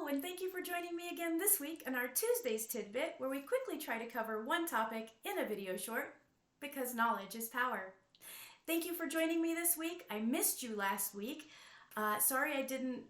Hello, and thank you for joining me again this week in our Tuesday's Tidbit, where we quickly try to cover one topic in a video short, because knowledge is power. Thank you for joining me this week. I missed you last week. Sorry I didn't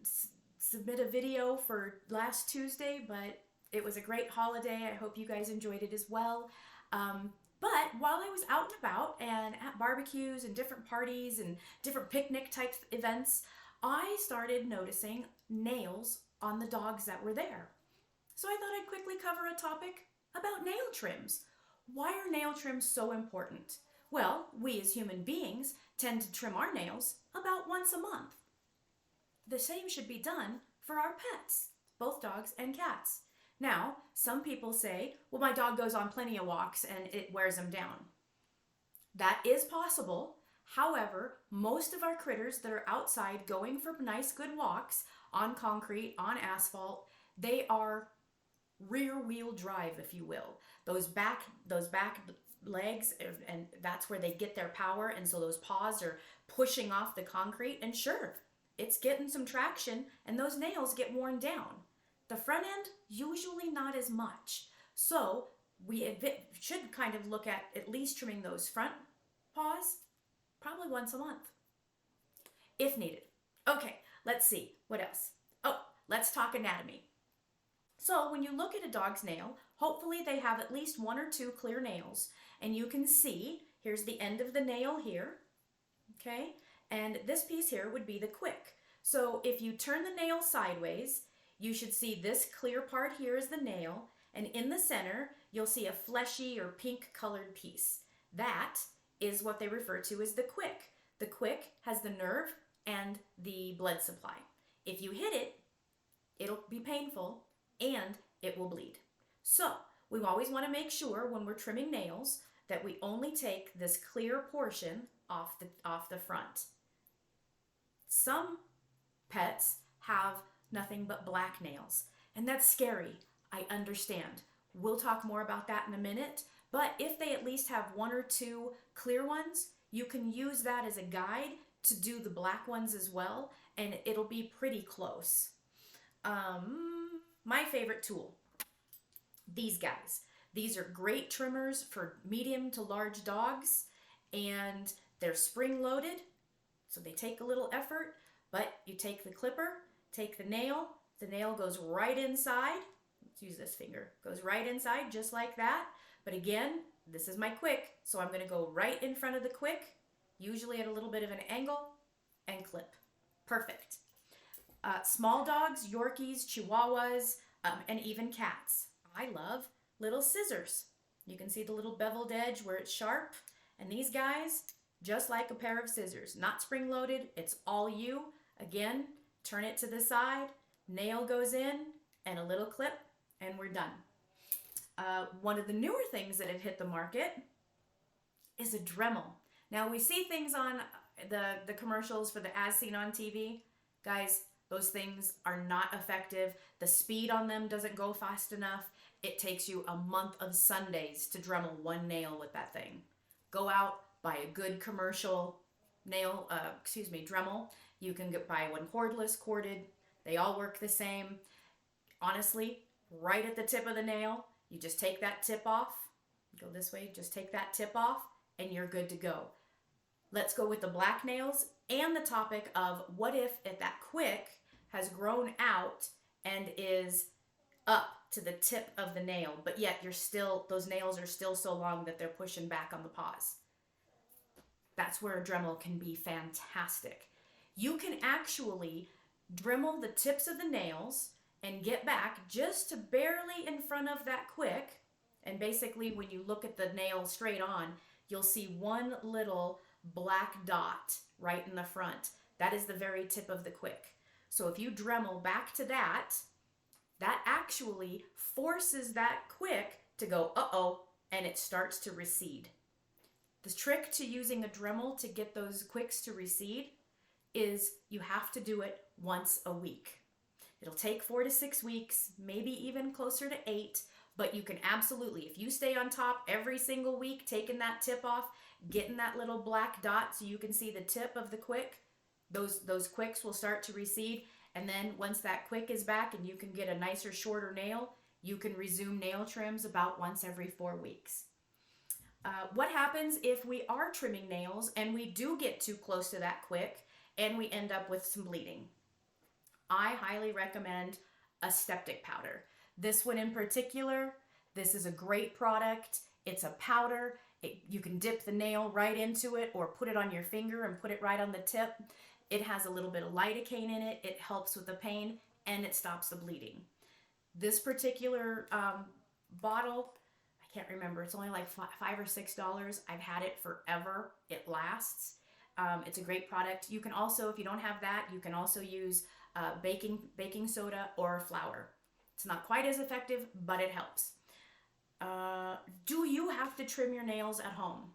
submit a video for last Tuesday, but it was a great holiday. I hope you guys enjoyed it as well. But while I was out and about and at barbecues and different parties and different picnic type events, I started noticing nails on the dogs that were there. So I thought I'd quickly cover a topic about nail trims. Why are nail trims so important? Well, we as human beings tend to trim our nails about once a month. The same should be done for our pets, both dogs and cats. Now, some people say, well, my dog goes on plenty of walks and it wears them down. That is possible. However, most of our critters that are outside going for nice good walks on concrete, on asphalt, they are rear wheel drive, if you will. Those back legs, and that's where they get their power, and so those paws are pushing off the concrete, and sure, it's getting some traction and those nails get worn down. The front end, usually not as much. So we should kind of look at least trimming those front paws probably once a month, if needed. Okay, let's see. What else? Oh, let's talk anatomy. So when you look at a dog's nail, hopefully they have at least one or two clear nails. And you can see, here's the end of the nail here, okay? And this piece here would be the quick. So if you turn the nail sideways, you should see this clear part here is the nail, and in the center, you'll see a fleshy or pink colored piece. That is what they refer to as the quick. The quick has the nerve and the blood supply. If you hit it, it'll be painful and it will bleed. So we always want to make sure when we're trimming nails that we only take this clear portion off the front. Some pets have nothing but black nails, and that's scary. I understand. We'll talk more about that in a minute, but if they at least have one or two clear ones, you can use that as a guide to do the black ones as well, and it'll be pretty close. My favorite tool, these guys. These are great trimmers for medium to large dogs, and they're spring-loaded, so they take a little effort, but you take the clipper, take the nail goes right inside. Let's use this finger. Goes right inside just like that. But again, this is my quick, so I'm going to go right in front of the quick, usually at a little bit of an angle, and clip. Perfect. Small dogs, Yorkies, Chihuahuas, and even cats. I love little scissors. You can see the little beveled edge where it's sharp, and these guys, just like a pair of scissors, not spring-loaded, it's all you. Again, turn it to the side, nail goes in, and a little clip, and we're done. One of the newer things that have hit the market is a Dremel. Now we see things on the commercials for the as seen on TV. Guys, those things are not effective. The speed on them doesn't go fast enough. It takes you a month of Sundays to Dremel one nail with that thing. Go out, buy a good commercial Dremel. You can buy one cordless, corded. They all work the same. Honestly, right at the tip of the nail, you just take that tip off. Go this way, just take that tip off, and you're good to go. Let's go with the black nails and the topic of what if that quick has grown out and is up to the tip of the nail, but yet those nails are still so long that they're pushing back on the paws. That's where a Dremel can be fantastic. You can actually Dremel the tips of the nails and get back just to barely in front of that quick. And basically when you look at the nail straight on, you'll see one little black dot right in the front. That is the very tip of the quick. So if you Dremel back to that actually forces that quick to go, uh-oh, and it starts to recede. The trick to using a Dremel to get those quicks to recede is you have to do it once a week. It'll take 4 to 6 weeks, maybe even closer to 8, but you can absolutely, if you stay on top every single week, taking that tip off, getting that little black dot so you can see the tip of the quick, those quicks will start to recede, And then once that quick is back and you can get a nicer, shorter nail, you can resume nail trims about once every 4 weeks. What happens if we are trimming nails and we do get too close to that quick and we end up with some bleeding? I highly recommend a septic powder. This one in particular, this is a great product. It's a powder. You can dip the nail right into it or put it on your finger and put it right on the tip. It has a little bit of lidocaine in it. It helps with the pain and it stops the bleeding. This particular bottle, I can't remember, it's only like $5 or $6. I've had it forever. It lasts. It's a great product. You can also, if you don't have that, you can also use baking soda or flour. It's not quite as effective, but it helps. Do you have to trim your nails at home?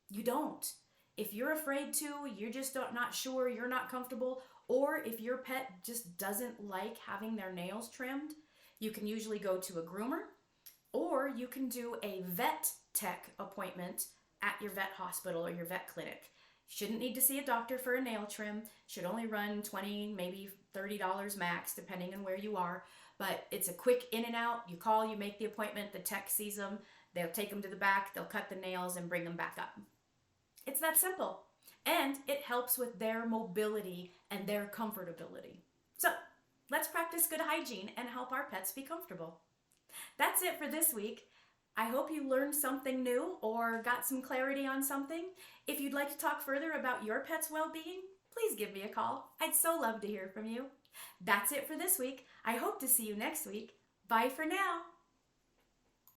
You don't. If you're afraid to, you're just not sure, you're not comfortable, or if your pet just doesn't like having their nails trimmed, you can usually go to a groomer, or you can do a vet tech appointment at your vet hospital or your vet clinic. Shouldn't need to see a doctor for a nail trim. Should only run $20, maybe $30 max, depending on where you are. But it's a quick in and out. You call, you make the appointment, the tech sees them, they'll take them to the back, they'll cut the nails and bring them back up. It's that simple. And it helps with their mobility and their comfortability. So let's practice good hygiene and help our pets be comfortable. That's it for this week. I hope you learned something new or got some clarity on something. If you'd like to talk further about your pet's well-being, please give me a call. I'd so love to hear from you. That's it for this week. I hope to see you next week. Bye for now.